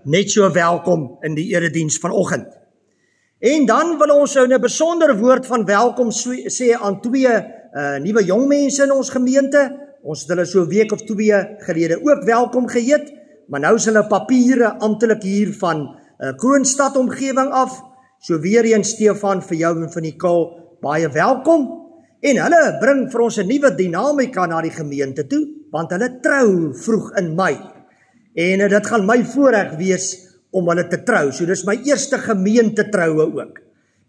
net so welkom in die erediens vanoggend. En dan wil ons 'n besondere woord van welkom sê aan twee nuwe jong mense in ons gemeente. Ons het hulle so 'n week of 2 gelede ook welkom geheet, maar nou is hulle papiere amptelik hier van Kroonstad omgewing af. So weer eens Stefan, vir jou en van Nicole, baie welkom. En hulle bring vir ons 'n nuwe dinamika na die gemeente toe, want hulle trou vroeg in Mei. En dit gaan my voorreg wees om hulle te trou. So dis my eerste gemeente troue ook.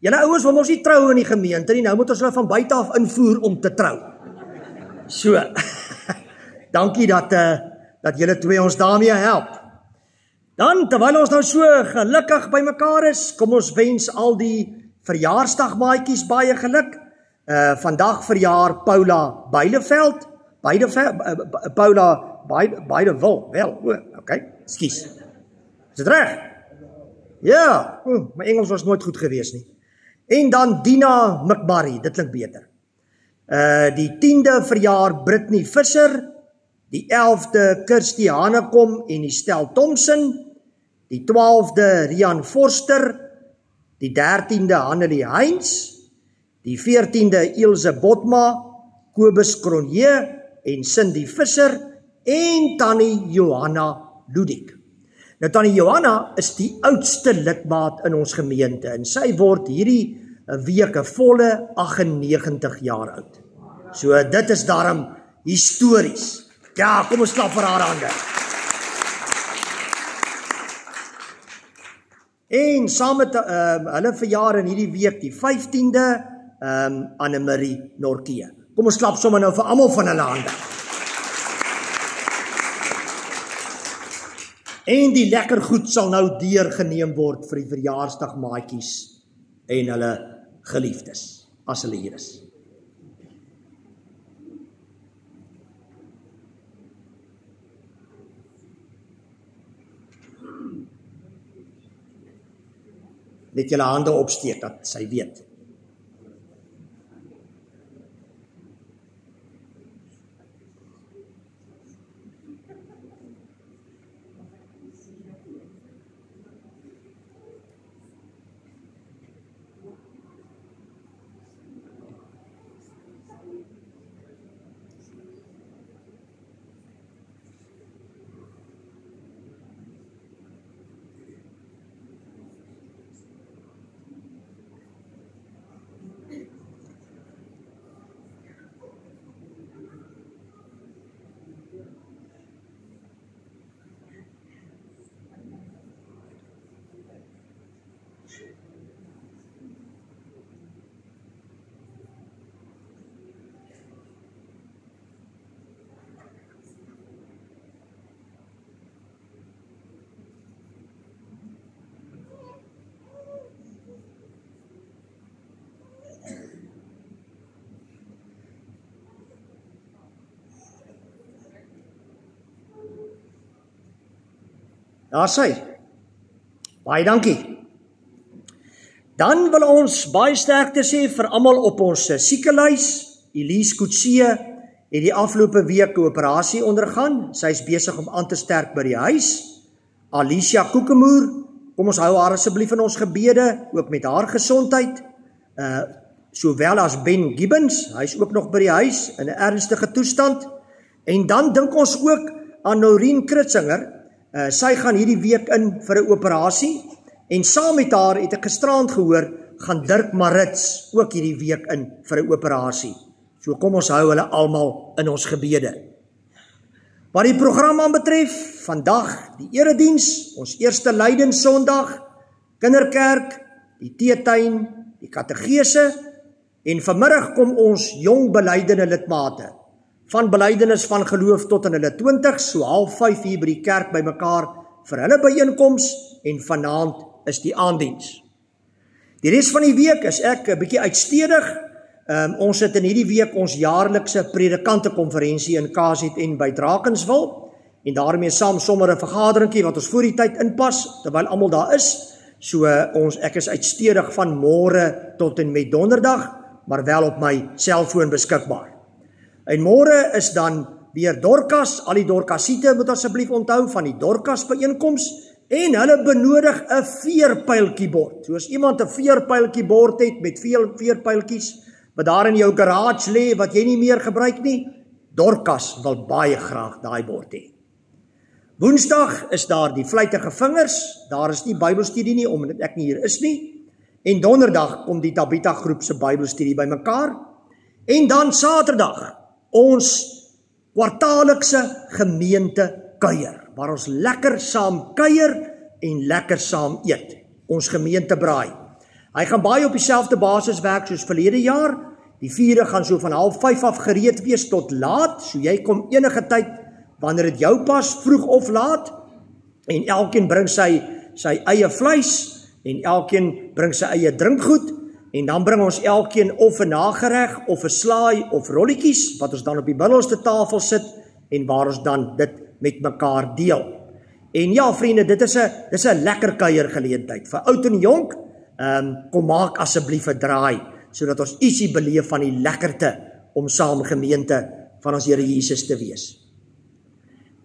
Julle ouens wil ons nie trou in die gemeente nie, nou moet ons hulle van buite af invoer om te trou. So, dankie dat julle twee ons daarmee help. Dan, terwyl ons nou so gelukkig by mekaar is, kom ons wens al die verjaarsdagmaatjies baie geluk. Vandag verjaar Paula Beileveld, Paula Beidewil, okay, skus. Is dit reg? Ja, my Engels was nooit goed gewees nie. En dan Dina McBarry, dit klink beter. Die 10de verjaar Brittany Visser, die 11de Kirsty Hanekom en die Stel Thompson, die 12de Rian Forster, die 13de Hannelie Heinz, die 14de Ilse Botma, Kobus Cronje en Cindy Visser en Tannie Johanna Ludik. Nou Tannie Johanna is die oudste lidmaat in ons gemeente en sy word hierdie week 'n volle 98 jaar oud. So dit is daarom histories. Ja, kom ons klap vir haar hande. En saam met hulle verjaar in hierdie week die 15de Annemarie Norkie. Kom ons klap sommer nou vir almal van hulle hande. En die lekker goed sal nou deurgeneem word vir die verjaarsdagmaatjies en hulle geliefdes, as hulle hier is. Net julle hande opsteek, dat sy weet. Daar sy. Baie dankie. Dan wil ons baie sterkte sê vir almal op ons siekelys. Elise Kutsie het die afgelope week 'n operasie ondergaan. Sy is besig om aan te sterk by die huis. Alicia Kokemoer, kom ons hou haar asseblief in ons gebede, ook met haar gesondheid. Sowel as Ben Gibbons, hy is ook nog by die huis in 'n ernstige toestand. En dan dink ons ook aan Noreen Kritzinger. Sy gaan hierdie week in vir 'n operasie en saam met haar het ek gisteraand gehoor, gaan Dirk Marits ook hierdie week in vir 'n operasie. So kom ons hou hulle almal in ons gebede. Wat die program aanbetref, vandag die erediens, ons eerste Lydenssondag, kinderkerk, die teetuin, die kategese en vanmiddag kom ons jong belydenis lidmate van belydenis van geloof tot in hulle 20, so 4:30 hier by die kerk bymekaar vir hulle byeenkoms en vanaand is die aanddiens. Die res van die week is ek 'n bietjie uitstedig. Ons het in hierdie week ons jaarlikse predikantekonferensie in KZN by Drakenswil en daarmee saam sommer 'n vergaderingkie wat ons voor die tyd inpas terwyl almal daar is. So ek is uitstedig van môre tot en met donderdag, maar wel op my selfoon beskikbaar. En môre is dan weer Dorcas, al die Dorcasiete moet asseblief onthou van die Dorcas byeenkoms En hulle benodig 'n veerpyltjiebord. So as iemand 'n veerpyltjiebord het met veel veerpyltjies wat daar in jou garage lê wat jy nie meer gebruik nie, Dorcas wil baie graag daai bord hê. Woensdag is daar die vlytige vingers, daar is nie Bybelstudie nie omdat ek nie hier is nie. En donderdag kom die Tabita groep se Bybelstudie bymekaar. En dan Saterdag ons kwartaallikse gemeente kuier, waar ons lekker saam kuier en lekker saam eet. Ons gemeentebraai. Hy gaan baie op dieselfde basis werk soos verlede jaar. Die vuure gaan so van 4:30 af gereed wees tot laat, so jy kom enige tyd wanneer dit jou pas, vroeg of laat, en elkeen bring sy eie vleis en elkeen bring sy eie drinkgoed, en dan bring ons elkeen of 'n nagereg of 'n slaai of rolletjies wat ons dan op die middelste tafel sit en waar ons dan dit met mekaar deel. En ja, vriende, dis 'n lekker kuiergeleentheid vir oud en jonk. Kom maak asseblief 'n draai sodat ons ietsie beleef van die lekkerte om saam gemeente van ons Here Jesus te wees.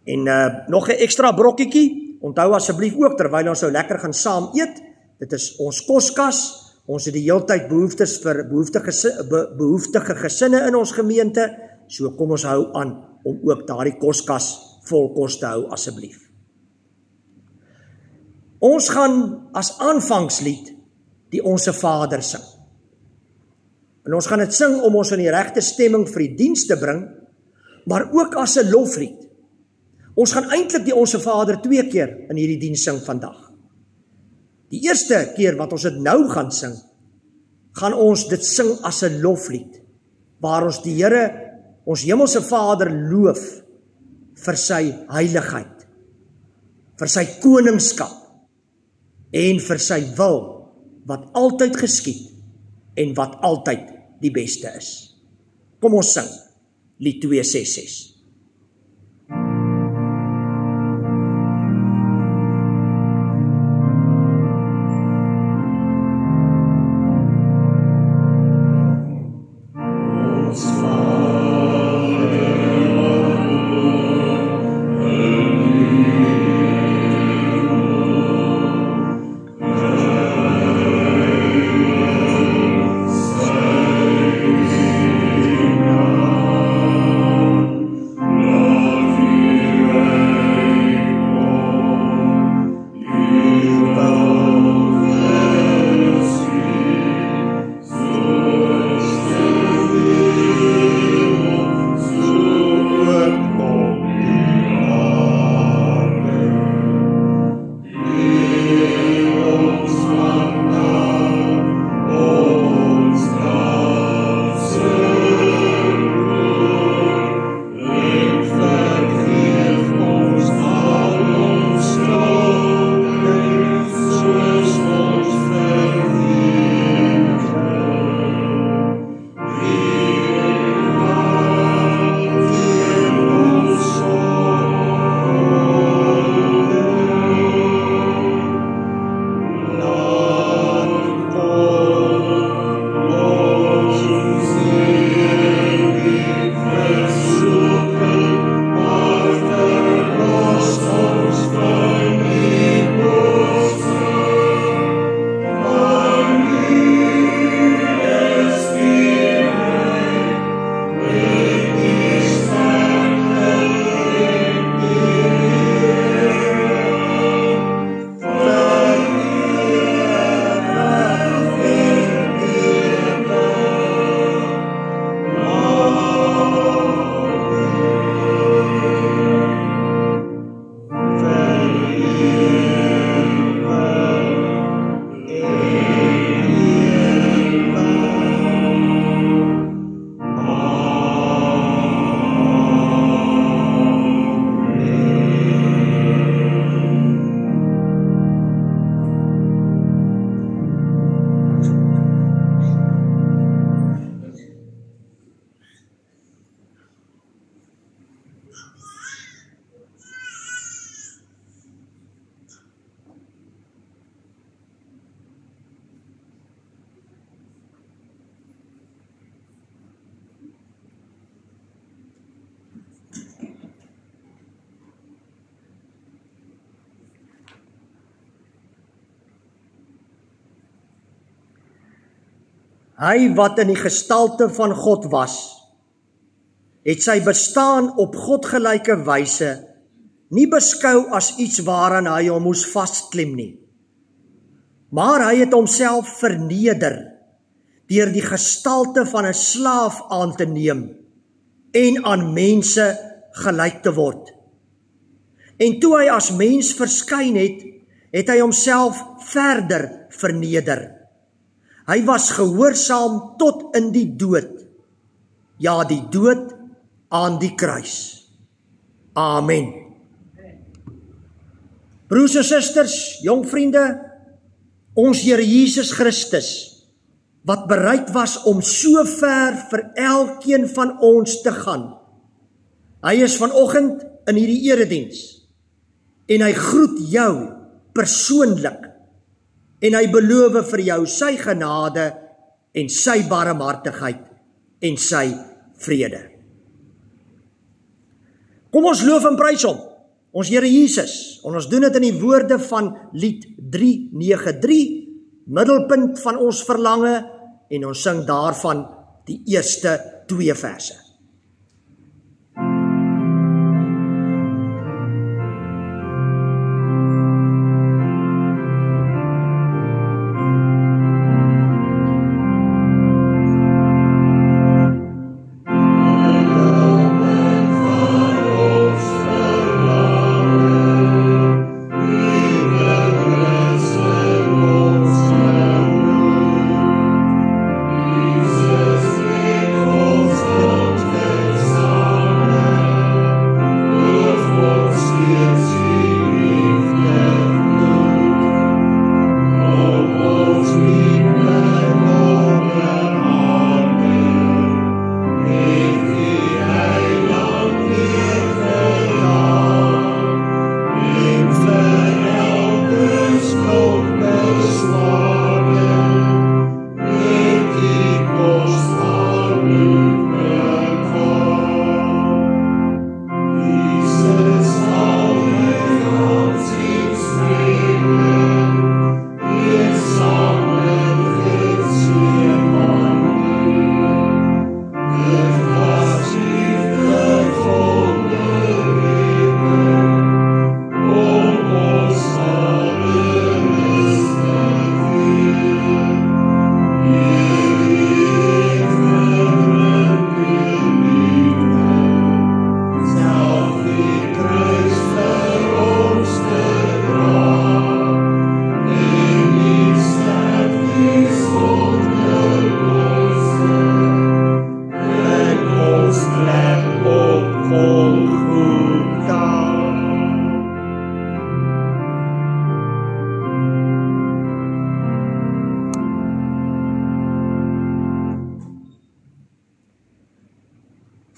En nog 'n ekstra brokkietjie, onthou asseblief ook terwyl ons so lekker gaan saam eet, dit is ons koskas. Ons het die heeltyd behoeftes vir behoeftige gesinne in ons gemeente, so kom ons hou aan om ook daardie koskas vol kos te hou asseblief. Ons gaan as aanvangslied die Onse Vader sing. En ons gaan dit sing om ons in die regte stemming vir die diens te bring, maar ook as 'n loflied. Ons gaan eintlik die Onse Vader 2 keer in hierdie diens sing vandag. Die eerste keer wat ons dit nou gaan sing, gaan ons dit sing as 'n loflied, waar ons die Here, ons hemelse Vader loof vir sy heiligheid, vir sy koningskap en vir sy wil wat altyd geskied en wat altyd die beste is. Kom ons sing lied 266. Hy wat in die gestalte van God was, het sy bestaan op godgelyke wyse nie beskou as iets waaraan hy hom moes vasklem nie. Maar hy het homself verneder deur die gestalte van 'n slaaf aan te neem en aan mense gelyk te word. En toe hy as mens verskyn het, het hy homself verder verneder. Hy was gehoorsaam tot in die dood, ja, die dood aan die kruis. Amen. Broers en susters, jong vriende, ons Here Jesus Christus, wat bereid was om so ver vir elkeen van ons te gaan. Hy is vanoggend in hierdie erediens en hy groet jou persoonlik en hy beloof vir jou sy genade en sy barmhartigheid en sy vrede. Kom ons loof en prys hom, ons Here Jesus, en ons doen dit in die woorde van lied 393, middelpunt van ons verlange, en ons sing daarvan die eerste 2 verse.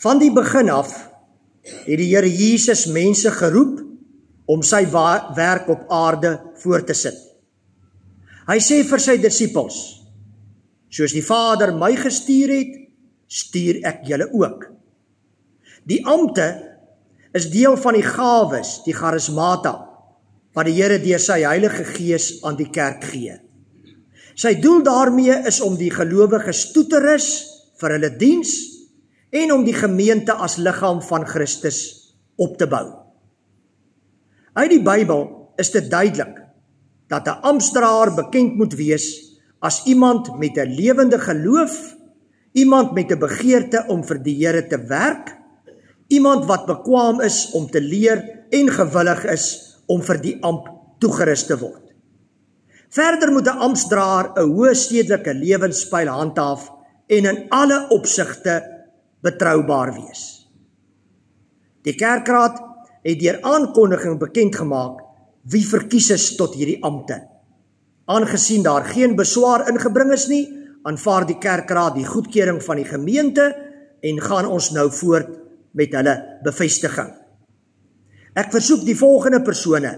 Van die begin af het die Here Jesus mense geroep om sy werk op aarde voort te sit. Hy sê vir sy disippels, soos die Vader my gestuur het, stuur ek julle ook. Die ampte is deel van die gawes, die charismata, wat die Here deur sy Heilige Gees aan die kerk gee. Sy doel daarmee is om die gelowiges toe te rus vir hulle diens en om die gemeente as liggaam van Christus op te bou. Uit die Bybel is dit duidelik dat 'n amptdraer bekend moet wees as iemand met 'n lewende geloof, iemand met 'n begeerte om vir die Here te werk, iemand wat bekwaam is om te leer en gewillig is om vir die ampt toegerus te word. Verder moet 'n amptdraer 'n hoë stedelike lewenspyl handhaaf en in alle opsigte betroubaar wees. Die kerkraad het deur aankondiging bekend gemaak wie verkies is tot hierdie ampte. Aangesien daar geen beswaar ingebring is nie, aanvaar die kerkraad die goedkeuring van die gemeente en gaan ons nou voort met hulle bevestiging. Ek versoek die volgende persone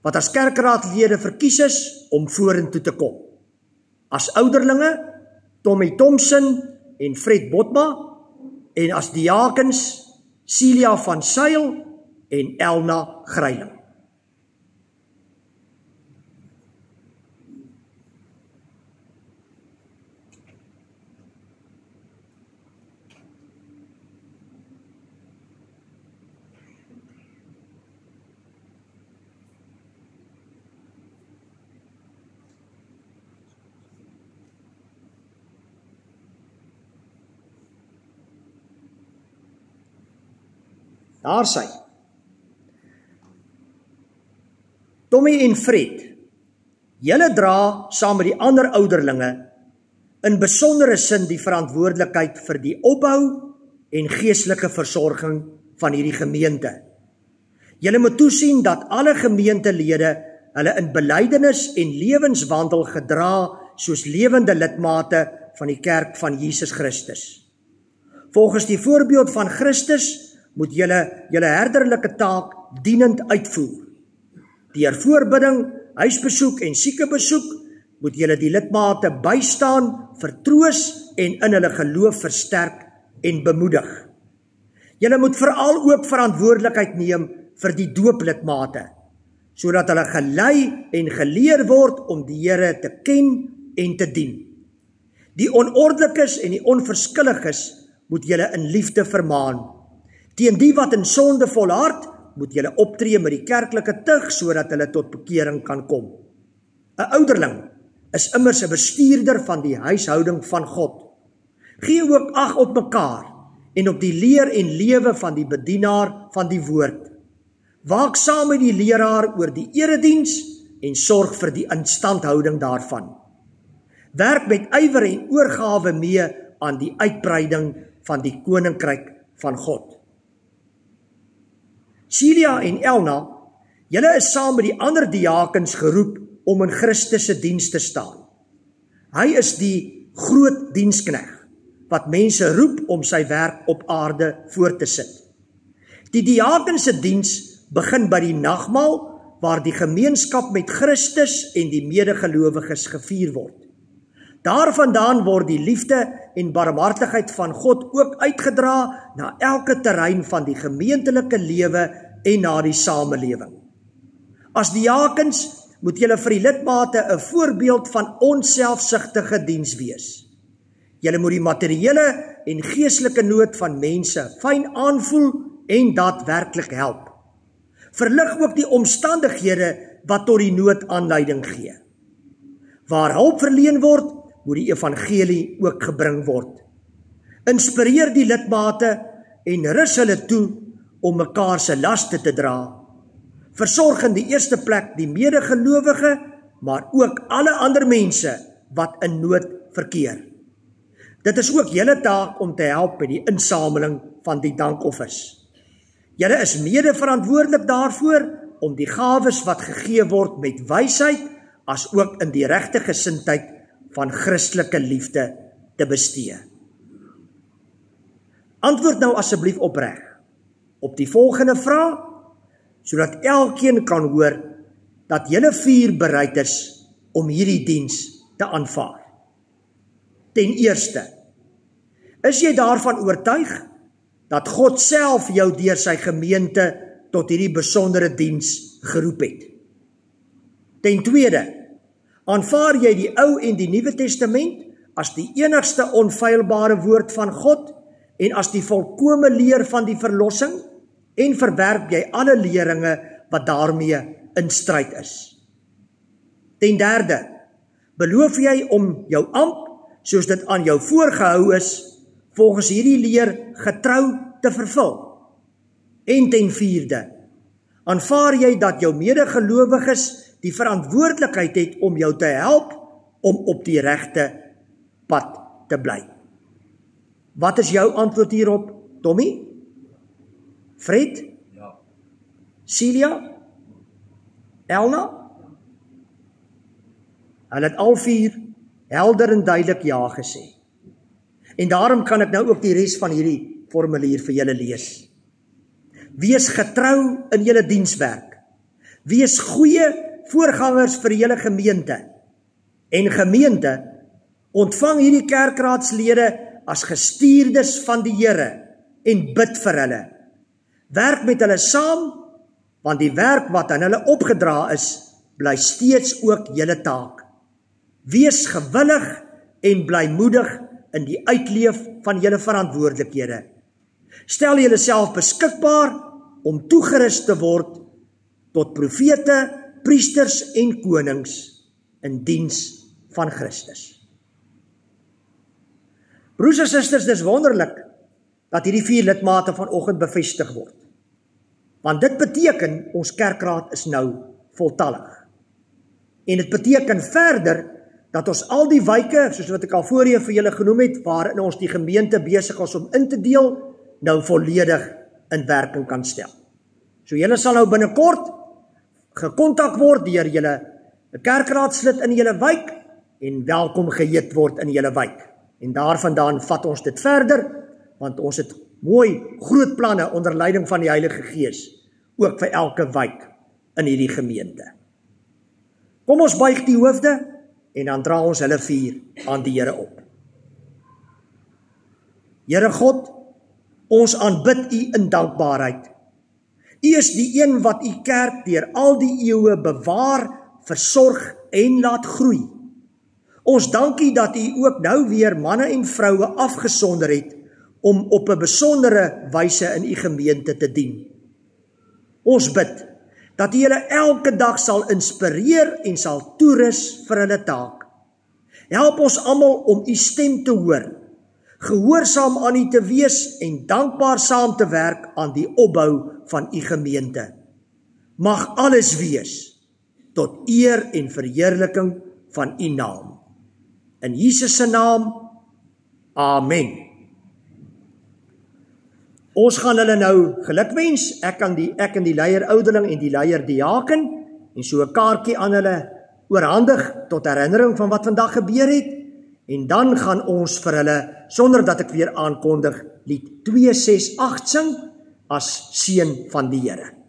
wat as kerkraadlede verkies is om vorentoe te kom. As ouderlinge, Tommy Thompson en Fred Botma, en as diakens, Celia van Sail en Elna Greiling. Daar sy. Tommy en Fred, julle dra saam met die ander ouderlinge in besondere sin die verantwoordelikheid vir die opbou en geestelike versorging van hierdie gemeente. Julle moet toesien dat alle gemeentelede hulle in belydenis en lewenswandel gedra soos lewende lidmate van die kerk van Jesus Christus. Volgens die voorbeeld van Christus moet julle herderlike taak dienend uitvoer. Deur voorbidding, huisbesoek en siekebesoek moet julle die lidmate bystaan, vertroos en in hulle geloof versterk en bemoedig. Julle moet veral ook verantwoordelikheid neem vir die dooplidmate, sodat hulle gelei en geleer word om die Here te ken en te dien. Die onordelikes en die onverskilliges moet julle in liefde vermaan. Teen die wat in sonde volhard, moet julle optree met die kerklike tug sodat hulle tot bekering kan kom. 'n Ouderling is immers 'n bestuurder van die huishouding van God. Gee ook ag op mekaar en op die leer en lewe van die bedienaar van die woord. Waak saam met die leraar oor die erediens en sorg vir die instandhouding daarvan. Werk met ywer en oorgawe mee aan die uitbreiding van die koninkryk van God. Celia en Elna, julle is saam met die ander diakens geroep om in Christus se diens te staan. Hy is die groot dienskneg wat mense roep om sy werk op aarde voort te sit. Die diakense diens begin by die nagmaal waar die gemeenskap met Christus en die medegelowiges gevier word. Daarvandaan word die liefde en barmhartigheid van God ook uitgedra na elke terrein van die gemeentelike lewe en na die samelewing. As diakens moet julle vir die lidmate 'n voorbeeld van onselfsugtige diens wees. Julle moet die materiële en geestelike nood van mense fyn aanvoel en daadwerklik help. Verlig ook die omstandighede wat tot die nood aanleiding gee. Waar hulp verleen word, moet die evangelie ook gebring word. Inspireer die lidmate en rus hulle toe om mekaar se laste te dra. Versorg in die eerste plek die medegelowige, maar ook alle ander mense wat in nood verkeer. Dit is ook julle taak om te help by die insameling van die dankoffers. Julle is mede verantwoordelik daarvoor om die gawes wat gegee word met wysheid, as ook in die regte gesindheid van Christelike liefde te bestee. Antwoord nou asseblief opreg op die volgende vraag, sodat elkeen kan hoor dat julle 4 bereid is om hierdie diens te aanvaar. Ten eerste, is jy daarvan oortuig dat God self jou deur sy gemeente tot hierdie besondere diens geroep het? Ten tweede, aanvaar jy die Ou en die Nuwe Testament as die enigste onfeilbare woord van God en as die volkome leer van die verlossing en verwerp jy alle leringe wat daarmee in stryd is? Ten derde, beloof jy om jou ampt, soos dit aan jou voorgehou is, volgens hierdie leer getrou te vervul? En ten vierde, aanvaar jy dat jou medegelowiges die verantwoordelikheid het om jou te help om op die regte pad te bly? Wat is jou antwoord hierop, Tommy? Fred? Ja. Celia? Elna? Hulle het al 4 helder en duidelik ja gesê. En daarom kan ek nou ook die res van hierdie formulier vir julle lees. Wees getrou in julle dienswerk. Wees goeie voorgangers vir julle gemeente. En gemeente, ontvang hierdie kerkraadslede as gestuurdes van die Here en bid vir hulle. Werk met hulle saam, want die werk wat aan hulle opgedra is, bly steeds ook julle taak. Wees gewillig en blymoedig in die uitleef van julle verantwoordelikhede. Stel julleself beskikbaar om toegerus te word tot profete, priesters en konings in diens van Christus. Broers en susters, dis wonderlik dat hierdie 4 lidmate vanoggend bevestig word. Want dit beteken ons kerkraad is nou voltallig. En dit beteken verder dat ons al die wyke, soos wat ek al voorheen vir julle genoem het, waarin ons die gemeente besig is om in te deel, nou volledig in werking kan stel. So julle sal nou binnekort gekontak word deur julle kerkraadslid in julle wijk en welkom geheet word in julle wijk. En daarvandaan vat ons dit verder, want ons het mooi groot planne onder leiding van die Heilige Gees, ook vir elke wijk in hierdie gemeente. Kom ons buig die hoofde en dan dra ons hulle vuur aan die Here op. Here God, ons aanbid U in dankbaarheid. U is die een wat U kerk deur al die eeue bewaar, versorg en laat groei. Ons dank U dat U ook nou weer manne en vroue afgesonder het om op 'n besondere wyse in U gemeente te dien. Ons bid dat U hulle elke dag sal inspireer en sal toerus vir hulle taak. Help ons almal om U stem te hoor, gehoorsaam aan U te wees en dankbaar saam te werk aan die opbou van U gemeente. Mag alles wees tot eer en verheerliking van U naam. In Jesus se naam, amen. Ons gaan hulle nou gelukwens, ek en die leier ouderling en die leier diaken, en so 'n kaartjie aan hulle oorhandig tot herinnering van wat vandag gebeur het, en dan gaan ons vir hulle, sonder dat ek weer aankondig, lied 268 sing, as seën van die Here.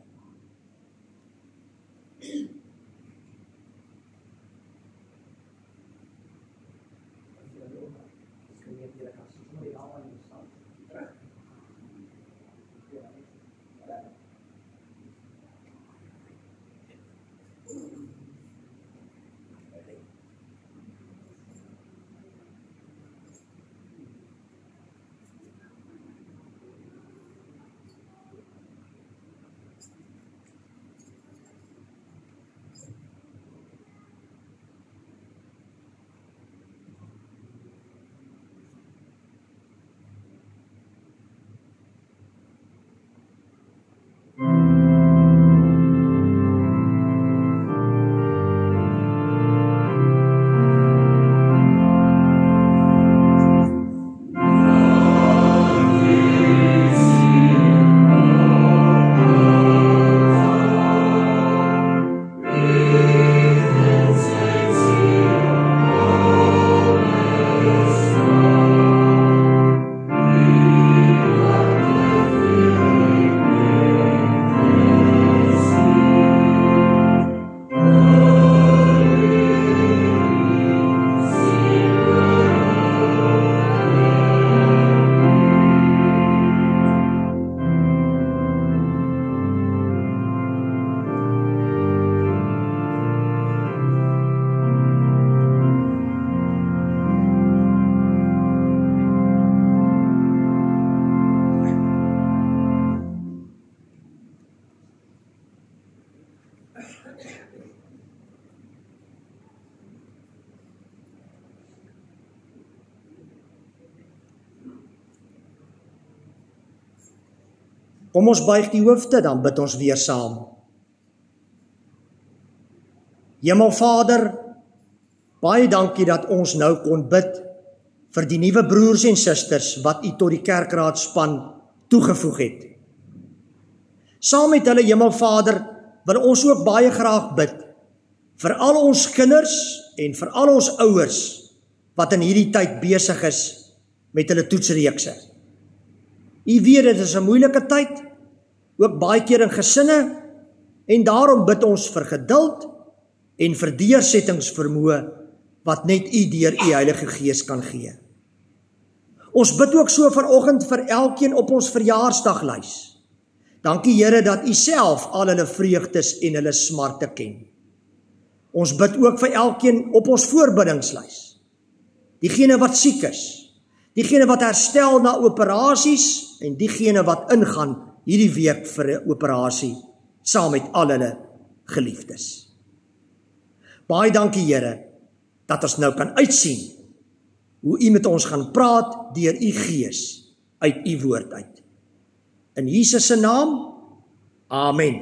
Kom ons buig die hoofde, dan bid ons weer saam. Hemelvader, baie dankie dat ons nou kon bid vir die nuwe broers en susters wat U tot die kerkraadspan toegevoeg het. Saam met hulle, Hemelvader, wil ons ook baie graag bid vir al ons kinders en vir al ons ouers wat in hierdie tyd besig is met hulle toetsreekse. U weet, dit is 'n moeilike tyd, ook baie keer in gesinne, en daarom bid ons vir geduld en vir deursettingsvermoë wat net U deur U Heilige Gees kan gee. Ons bid ook so vanoggend vir elkeen op ons verjaarsdaglys. Dankie Here dat U self al hulle vreugdes en hulle smarte ken. Ons bid ook vir elkeen op ons voorbiddingslys. Diegene wat siek is, diegene wat herstel na operasies en diegene wat ingaan hierdie week vir 'n operasie saam met al hulle geliefdes. Baie dankie Here dat ons nou kan uitsien hoe U met ons gaan praat deur U Gees uit U woord uit. In Jesus se naam, Amen.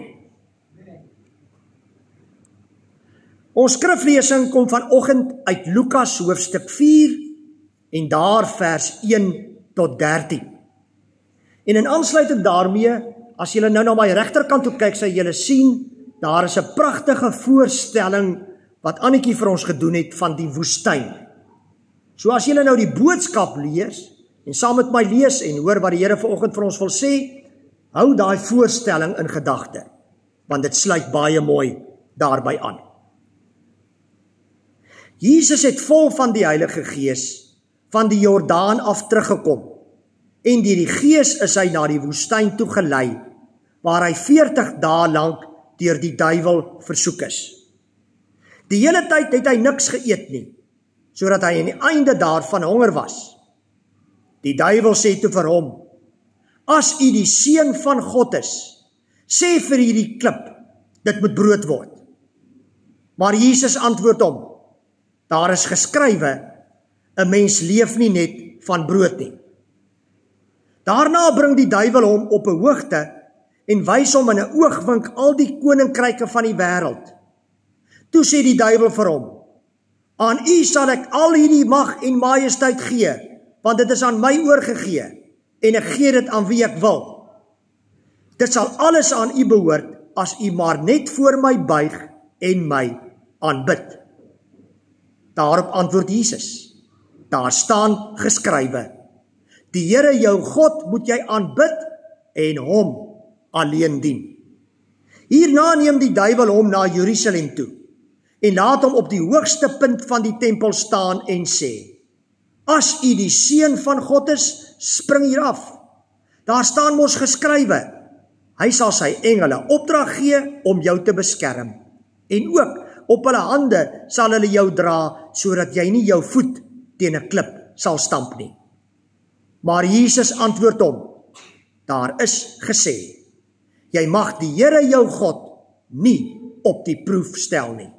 Ons skriflesing kom vanoggend uit Lukas hoofstuk 4 en daar vers 1 tot 13. En in aansluiting daarmee, as julle nou na my regterkant toe kyk, sal julle sien, daar is 'n pragtige voorstelling wat Annetjie vir ons gedoen het van die woestyn. So as julle nou die boodskap lees, en saam met my lees en hoor wat die Here vanoggend vir ons wil sê, hou daai voorstelling in gedagte, want dit sluit baie mooi daarby aan. Jesus het vol van die Heilige Gees van die Jordaan af teruggekom, en deur die Gees is hy na die woestyn toe gelei, waar hy 40 dae lank deur die duiwel versoek is. Die hele tyd het hy niks geëet nie, sodat hy aan die einde daarvan honger was. Die duiwel sê toe vir hom, as u die seun van God is, sê vir hierdie klip, dit moet brood word. Maar Jesus antwoord hom, daar is geskrywe, 'n mens leef nie net van brood nie. Daarna bring die duiwel hom op 'n hoogte en wys hom in 'n oogwink al die koninkryke van die wêreld. Toe sê die duiwel vir hom, aan u sal ek al hierdie mag en majesteit gee, want dit is aan my oorgegee, en ek gee dit aan wie ek wil. Dit sal alles aan u behoort, as u maar net voor my buig en my aanbid. Daarop antwoord Jesus, daar staan geskrywe, die Here jou God moet jy aanbid en hom alleen dien. Hierna neem die duiwel hom na Jerusalem toe en laat hom op die hoogste punt van die tempel staan en sê, as u die seun van God is, spring hier af. Daar staan mos geskrywe, hy sal sy engele opdrag gee om jou te beskerm, en ook op hulle hande sal hulle jou dra, sodat jy nie jou voet teen 'n klip sal stamp nie. Maar Jesus antwoord hom, daar is gesê, jy mag die Here jou God nie op die proef stel nie.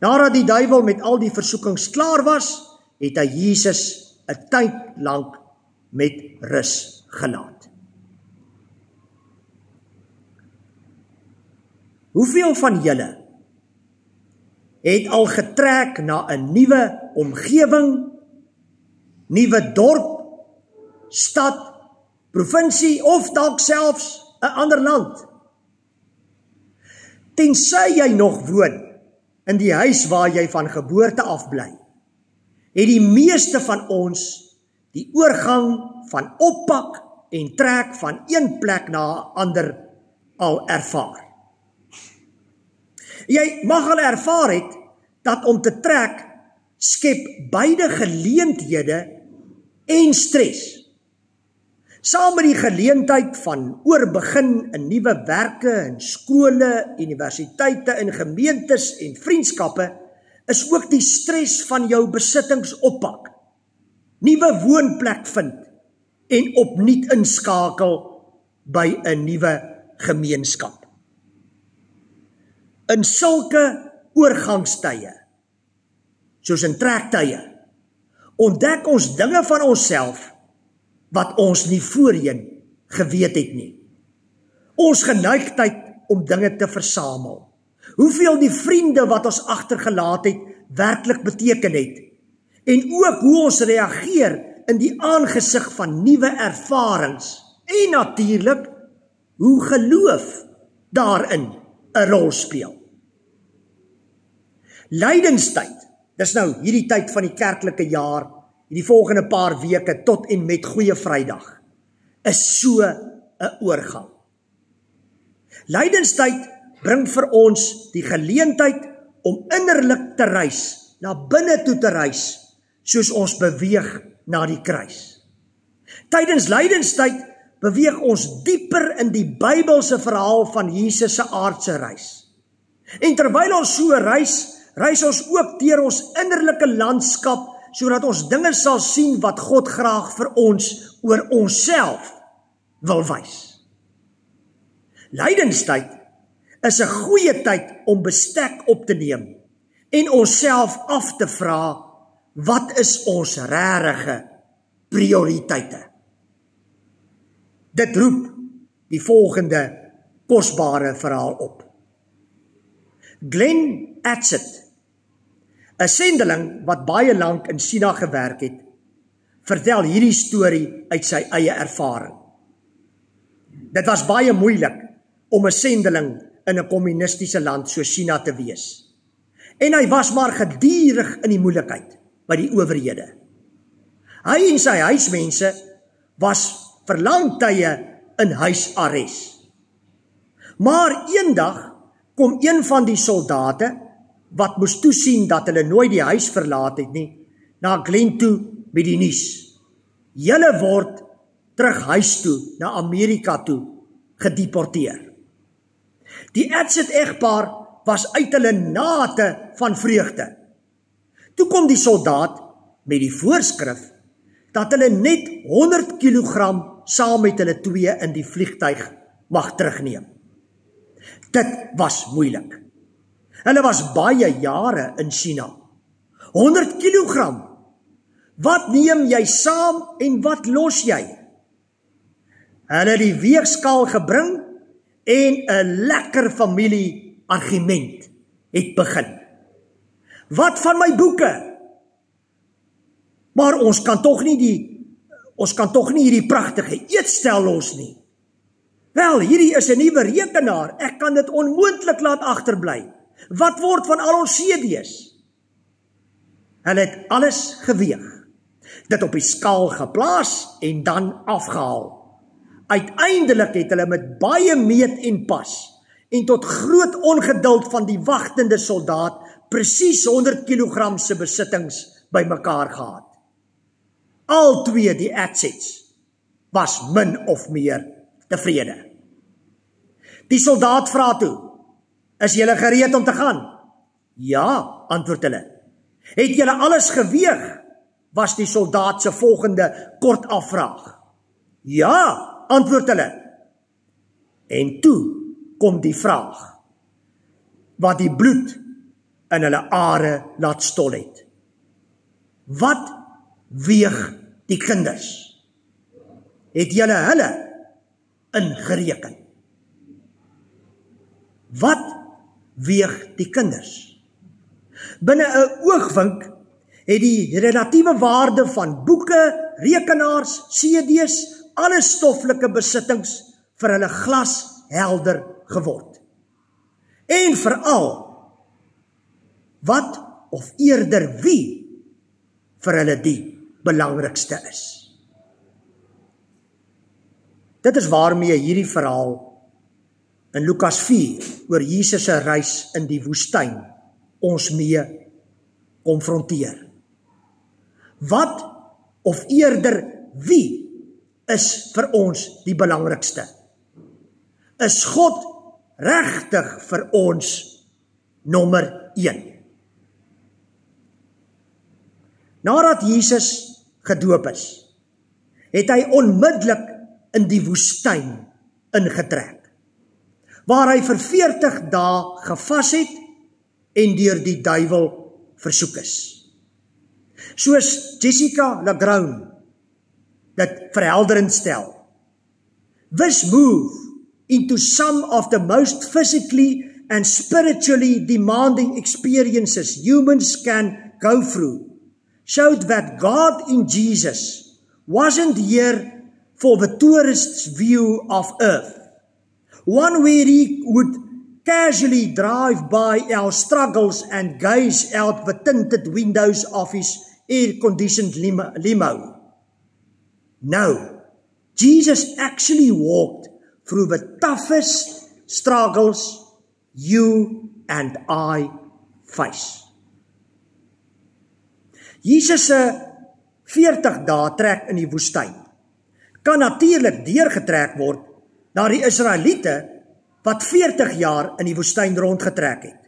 Nadat die duiwel met al die versoekings klaar was, het hy Jesus 'n tyd lank met rus gelaat. Hoeveel van julle het al getrek na 'n nuwe omgewing, nuwe dorp, stad, provinsie of dalk selfs 'n ander land? Tensy jy nog woon in die huis waar jy van geboorte af bly, het die meeste van ons die oorgang van oppak en trek van een plek na 'n ander al ervaar. Jy mag al ervaar het dat om te trek skep beide geleenthede en stres. Saam met die geleentheid van oorbegin in nuwe werke, in skole, universiteite, in gemeentes en vriendskappe, is ook die stres van jou besittings oppak, nuwe woonplek vind en opnuut inskakel by 'n nuwe gemeenskap. In sulke oorgangstye, soos in trektye, ontdek ons dinge van onsself wat ons nie voorheen geweet het nie. Ons geneigtheid om dinge te versamel. Hoeveel die vriende wat ons agtergelaat het werklik beteken het. En ook hoe ons reageer in die aangesig van nuwe ervarings. En natuurlik, hoe geloof daarin 'n rol speel. Lydenstyd, dis nou hierdie tyd van die kerklike jaar, die volgende paar weke tot en met Goeie Vrydag, is so 'n oorgang. Lydenstyd bring vir ons die geleentheid om innerlik te reis, na binne toe te reis, soos ons beweeg na die kruis. Tydens lydenstyd beweeg ons dieper in die Bybelse verhaal van Jesus se aardse reis. En terwyl ons so reis ons ook deur ons innerlike landskap, sodat ons dinge sal sien wat God graag vir ons oor onsself wil wys. Lydenstyd is 'n goeie tyd om bestek op te neem en onsself af te vra, wat is ons regte prioriteite? Dit roep die volgende kosbare verhaal op. Glenn Adsett, 'n sendeling wat baie lank in China gewerk het, vertel hierdie storie uit sy eie ervaring. Dit was baie moeilik om 'n sendeling in 'n kommunistiese land soos China te wees. En hy was maar gedurig in die moeilikheid by die owerhede. Hy en sy huismense was vir lang tye in huisarrest. Maar eendag kom een van die soldate, wat moes toesien dat hulle nooit die huis verlaat het nie, na Glenn toe met die nuus: julle word terug huis toe, na Amerika toe, gedeporteer. Die Adsett egpaar was uit hulle nate van vreugde. Toe kom die soldaat met die voorskrif dat hulle net 100 kilogram saam met hulle twee in die vliegtuig mag terugneem. Dit was moeilik. Hulle was baie jare in China. 100 kilogram. Wat neem jy saam en wat los jy? Hulle het die weegskaal gebring en 'n lekker familie argument het begin. Wat van my boeke? Maar ons kan tog nie hierdie pragtige eetstel los nie. Wel, hierdie is 'n nuwe rekenaar. Ek kan dit onmoontlik laat agterbly. Wat word van al ons CD's? Hulle het alles geweeg, dit op die skaal geplaas en dan afgehaal. Uiteindelik het hulle met baie meet en pas en tot groot ongeduld van die wagtende soldaat presies 100 kilogram se besittings bymekaar gehad. Al twee die Adsetts was min of meer tevrede. Die soldaat vra toe: is julle gereed om te gaan? Ja, antwoord hulle. Het julle alles geweeg? Was die soldaat se volgende kort afvraag. Ja, antwoord hulle. En toe kom die vraag wat die bloed in hulle are laat stol het. Wat weeg die kinders? Het julle hulle ingereken? Wat weeg die kinders? Binne 'n oogwink het die relatiewe waarde van boeke, rekenaars, CD's, alle stoffelike besittings vir hulle glashelder geword. En veral, wat of eerder wie vir hulle die belangrikste is. Dit is waarmee hierdie verhaal in Lukas 4 oor Jesus se reis in die woestyn ons mee konfronteer. Wat of eerder wie is vir ons die belangrikste? Is God regtig vir ons nommer 1? Nadat Jesus gedoop is, het hy onmiddellik in die woestyn ingetrek, waar hy vir 40 dae gevas het en deur die duiwel versoek is. Soos Jessica LaGrone dit verhelderend stel, this move into some of the most physically and spiritually demanding experiences humans can go through showed that God in Jesus wasn't here for the tourist's view of earth, one where he would casually drive by our struggles and gaze out the tinted windows of his air-conditioned limo. No, Jesus actually walked through the toughest struggles you and I face. Jesus se 40 dae trek in die woestyn kan natuurlik deurgetrek word na die Israeliete wat 40 jaar in die woestyn rondgetrek het.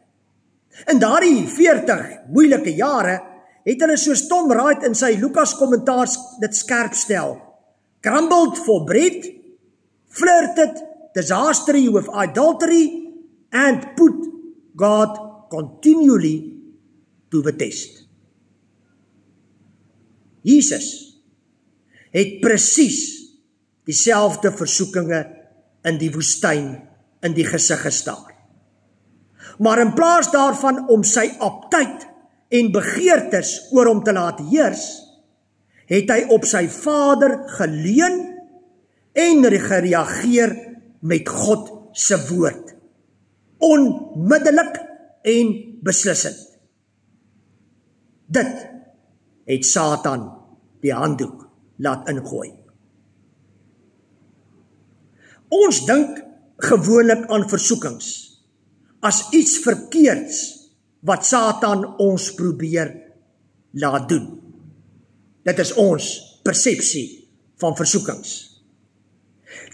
In daardie 40 moeilike jare het hulle soos Tom Wright in sy Lukas kommentaar dit skerp stel, grumbled for bread, flirted disastrously with adultery, and put God continually to the test. Jesus het presies dieselfde versoekinge in die woestyn in die gesig gestaar. Maar in plaas daarvan om sy aptyt en begeertes oor hom te laat heers, het hy op sy Vader geleun en gereageer met God se woord. Onmiddellik en beslissend. Dit het Satan die handdoek laat ingooi. Ons dink gewoonlik aan versoekings as iets verkeerds wat Satan ons probeer laat doen. Dit is ons persepsie van versoekings.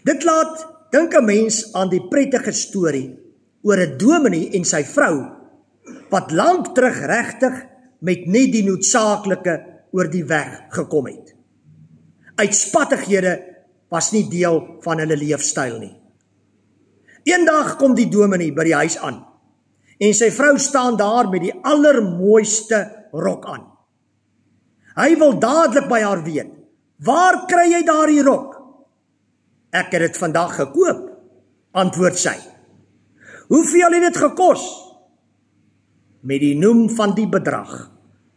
Dit laat dink 'n mens aan die prettige storie oor 'n dominee en sy vrou wat lank terug regtig met net die noodsaaklike oor die weg gekom het. Uitspattighede was nie deel van hulle leefstyl nie. Eendag kom die dominee by die huis aan en sy vrou staan daar met die allermooiste rok aan. Hy wil dadelik by haar weet, waar kry jy daardie rok? Ek het dit vandag gekoop, antwoord sy. Hoeveel het dit gekos? Met die noem van die bedrag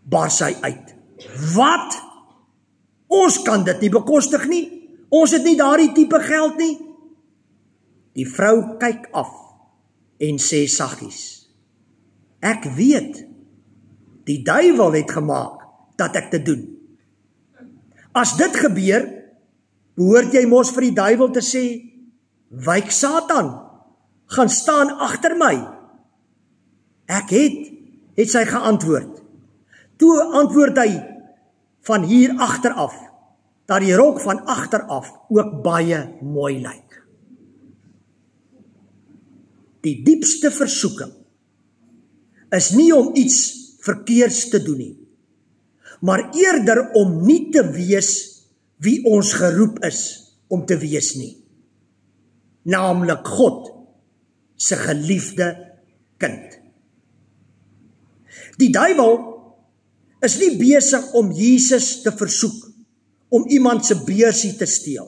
baar sy uit. Wat? Ons kan dit nie bekostig nie. Ons het nie daardie tipe geld nie. Die vrou kyk af en sê saggies, ek weet, die duiwel het gemaak dat ek dit doen. As dit gebeur, behoort jy mos vir die duiwel te sê, wyk Satan, gaan staan agter my. Ek het sy geantwoord. Toe antwoord hy van hier agteraf, dat die rok van agteraf ook baie mooi lyk. Die diepste versoeking is nie om iets verkeerds te doen nie, maar eerder om nie te wees wie ons geroep is om te wees nie, naamlik God se geliefde kind. Die duiwel is nie besig om Jesus te versoek om iemand se beursie te steel,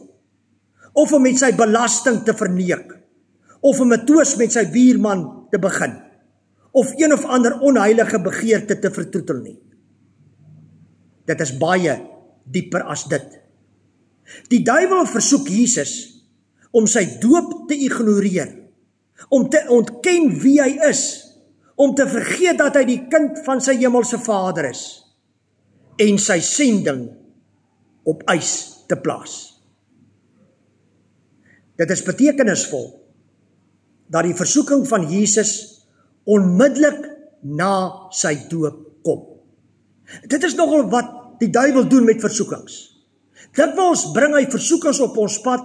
of om met sy belasting te verneek, of om 'n twis met sy buurman te begin, of een of ander onheilige begeerte te vertroetel nie. Dit is baie dieper as dit. Die duiwel versoek Jesus om sy doop te ignoreer, om te ontken wie hy is, om te vergeet dat hy die kind van sy hemelse Vader is, en sy sending op ys te plaas. Dit is betekenisvol dat die versoeking van Jesus onmiddellik na sy doop kom. Dit is nogal wat die duiwel doen met versoekings. Dikwels bring hy versoekings op ons pad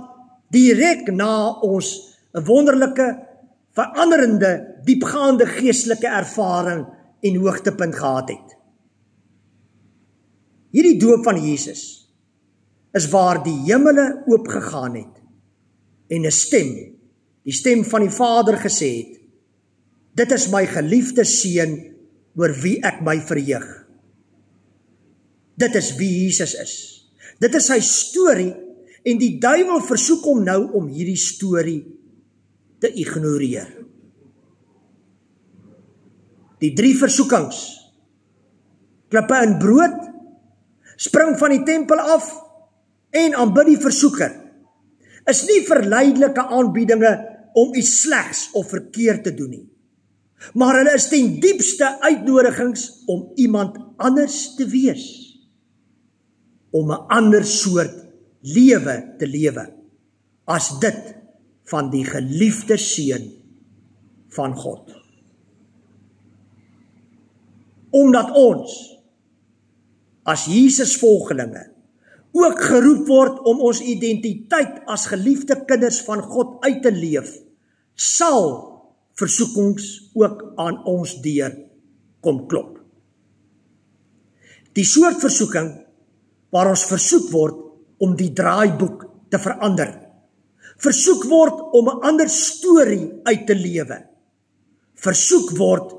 direk na ons 'n wonderlike, veranderende, diepgaande geestelike ervaring en hoogtepunt gehad het. Hierdie doop van Jesus is waar die hemele oopgegaan het en 'n stem, die stem van die Vader gesê het, dit is my geliefde seun oor wie ek my verheug. Dit is wie Jesus is. Dit is sy storie en die duiwel versoek hom nou om hierdie storie te ignoreer. Die 3 versoekings, klippe in brood, spring van die tempel af en aanbid die versoeker, is nie verleidelike aanbiedinge om iets slegs of verkeerd te doen nie, maar hulle is ten diepste uitnodigings om iemand anders te wees, om 'n ander soort lewe te lewe, as dit van die geliefde seun van God. Omdat ons, as Jesus volgelinge, ook geroep word om ons identiteit as geliefde kinders van God uit te leef, sal versoekings ook aan ons deur kom klop. Die soort versoeking waar ons versoek word om die draaiboek te verander, versoek word om 'n ander storie uit te lewe, versoek word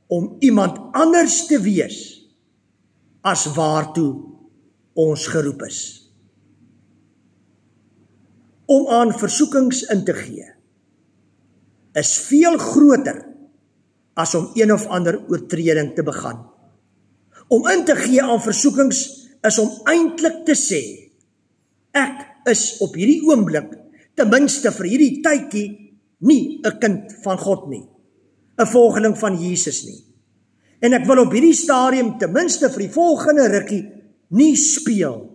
om iemand anders te wees as waartoe ons geroep is. Om aan versoekings in te gee, is veel groter as om een of ander oortreding te begaan. Om in te gee aan versoekings is om eintlik te sê, ek is op hierdie oomblik, ten minste vir hierdie tydjie, nie 'n kind van God nie, 'n volgeling van Jesus nie. En ek wil op hierdie stadium, ten minste vir die volgende rukkie, nie speel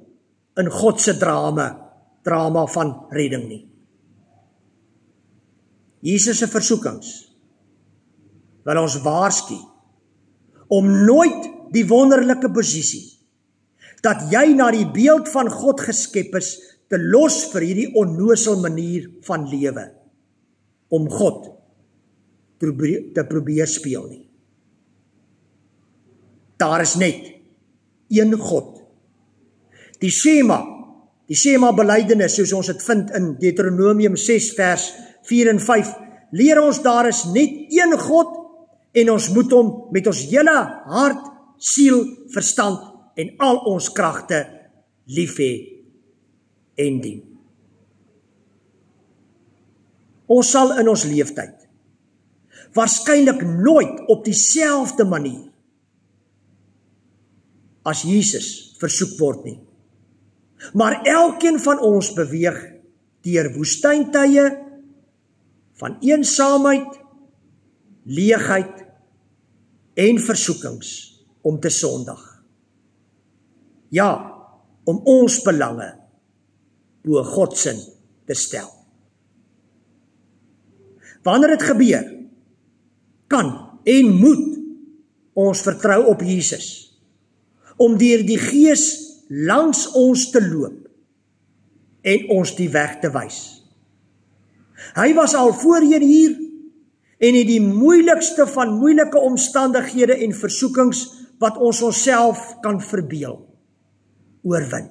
in God se drama van redding nie. Jesus se versoekings wil ons waarsku om nooit die wonderlike posisie dat jy na die beeld van God geskep is te los vir hierdie onnosel manier van lewe om God te probeer speel nie. Daar is net een God. Die Shema belydenis, soos ons dit vind in Deuteronomium 6 vers 4 en 5, leer ons daar is net een God en ons moet hom met ons hele hart, siel, verstand en al ons kragte lief hê en dien. Ons sal in ons leeftyd waarskynlik nooit op dieselfde manier as Jesus versoek word nie. Maar elkeen van ons beweeg deur woestyntye van eensaamheid, leegheid en versoekings om te sondig. Ja, om ons belange bo God se te stel. Wanneer dit gebeur, kan en moet ons vertrou op Jesus, om deur die Gees langs ons te loop en ons die weg te wys. Hy was al voorheen hier en het die moeilikste van moeilike omstandighede en versoekings wat ons onsself kan verbeel, oorwin.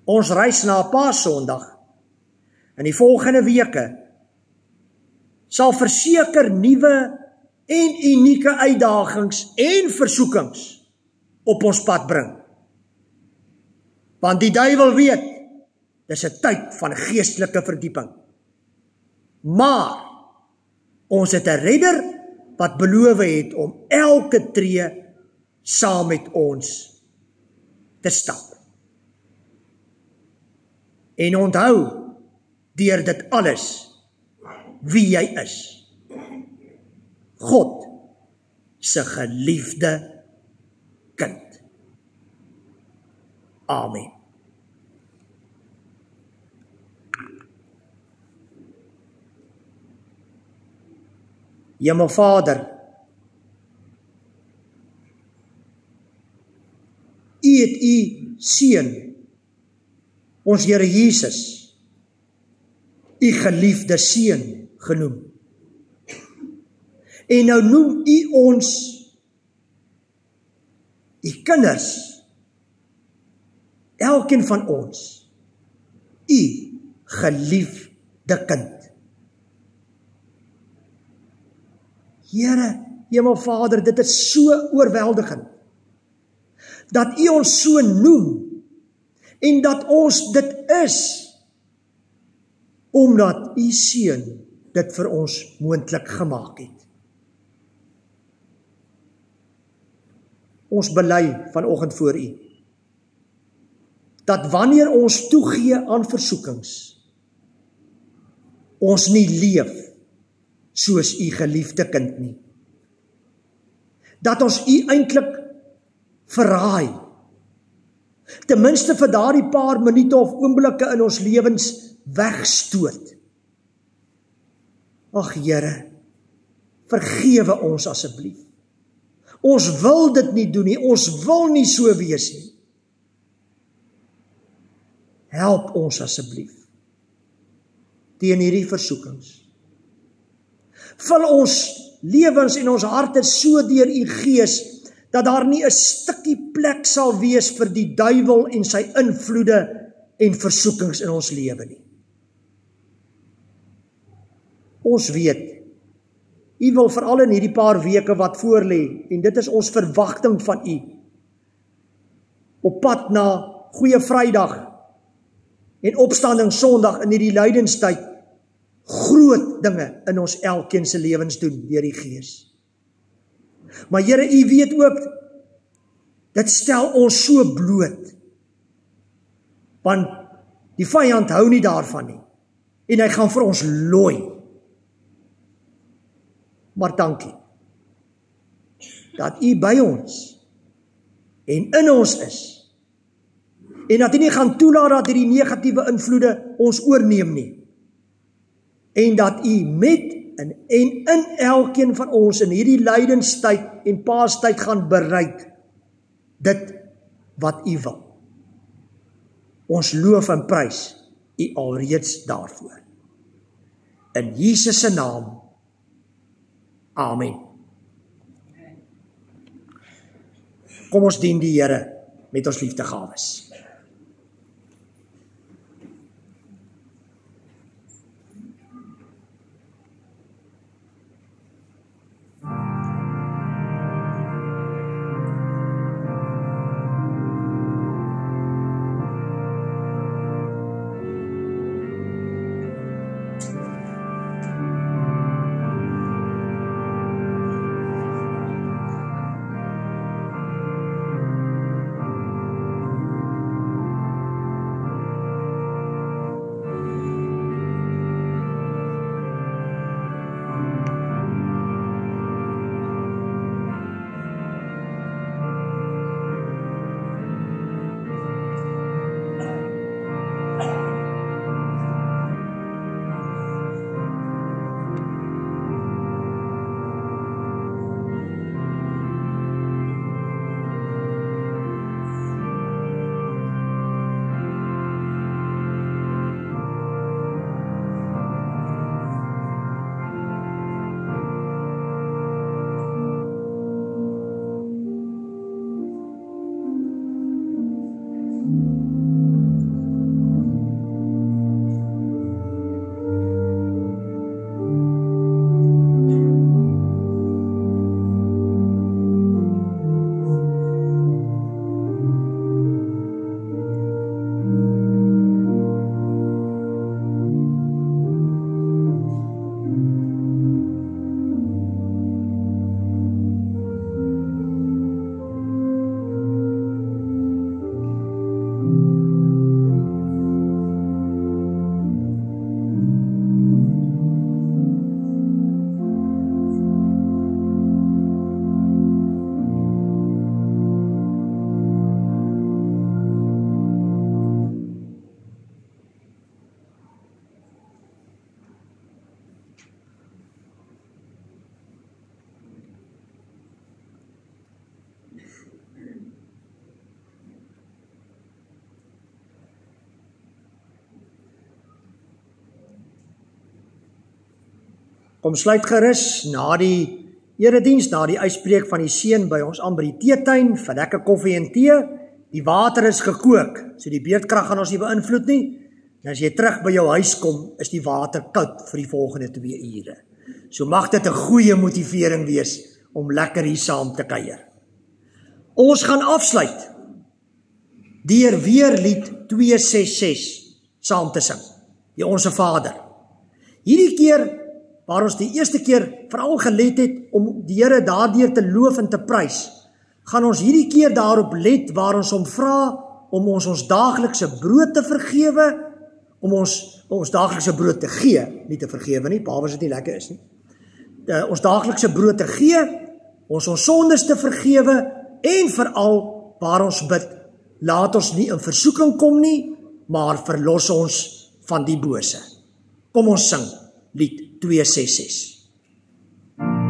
Ons reis na Paasondag in die volgende weke sal verseker nuwe en unieke uitdagings en versoekings op ons pad bring. Want die duiwel weet, dis 'n tyd van geestelike verdieping. Maar ons het 'n redder wat beloof het om elke tree saam met ons te stap. En onthou, deur dit alles, wie jy is. God se geliefde kind. Amen. Hemelvader, U het U seun, ons Here Jesus, U geliefde seun genoem. En nou noem U ons U kinders, elkeen van ons, U geliefde kind. Here, Hemelvader, dit is so oorweldigend, dat U ons so noem, en dat ons dit is, omdat U seun dit vir ons moontlik gemaak het. Ons bely vanoggend voor U, dat wanneer ons toegee aan versoekings, ons nie leef soos U geliefde kind nie. Dat ons U eintlik verraai, ten minste vir daardie paar minute of oomblikke in ons lewens wegstoot. Ag Here, vergewe ons asseblief. Ons wil dit nie doen nie, ons wil nie so wees nie. Help ons asseblief teen hierdie versoekings. Vul ons lewens en ons harte so deur U Gees, dat daar nie 'n stukkie plek sal wees vir die duiwel en sy invloede en versoekings in ons lewe nie. Ons weet, U wil veral in hierdie paar weke wat voorlê, en dit is ons verwagting van U, op pad na Goeie Vrydag en Opstanding Sondag in hierdie lydenstyd, groot dinge in ons elkeen se lewens doen deur die Gees. Maar Here, U weet ook, dit stel ons so bloot, want die vyand hou nie daarvan nie, en hy gaan vir ons looi. Maar dankie, dat U by ons, en in ons is, en dat U nie gaan toelaat dat hierdie negatiewe invloede ons oorneem nie, en dat U met en in elkeen van ons in hierdie lydenstyd en paastyd gaan bereik dit wat U wil. Ons loof en prys U alreeds daarvoor. In Jesus se naam. Amen. Kom ons dien die Here met ons liefdegawes. Kom sluit gerus na die erediens, na die uitspreek van die seën by ons aan by die teetuin, vir lekker koffie en tee. Die water is gekook, so die beerdkrag gaan ons nie beïnvloed nie. En as jy terug by jou huis kom, is die water koud vir die volgende 2 ure. So mag dit 'n goeie motivering wees om lekker hier saam te kuier. Ons gaan afsluit deur weer lied 266 saam te sing. Die Onse Vader. Hierdie keer waar ons die eerste keer veral gelet het om die Here daardeur te loof en te prys, gaan ons hierdie keer daarop let waar ons hom vra om ons daaglikse brood te vergewe, om ons daaglikse brood te gee, nie te vergewe nie, behalwe as dit nie lekker is nie. Ons daaglikse brood te gee, ons sondes te vergewe en veral waar ons bid, laat ons nie in versoeking kom nie, maar verlos ons van die bose. Kom ons sing lied 266. Amen.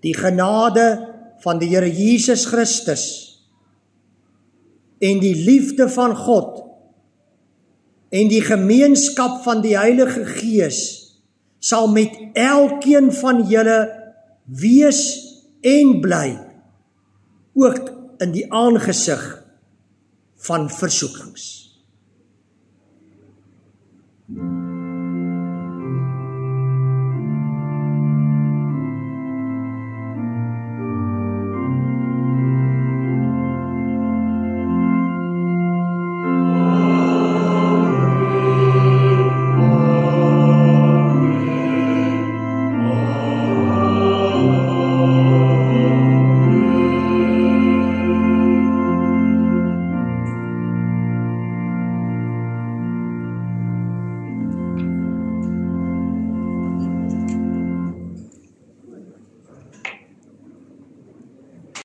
Die genade van die Here Jesus Christus en die liefde van God en die gemeenskap van die Heilige Gees sal met elkeen van julle wees en bly, ook in die aangesig van versoekings.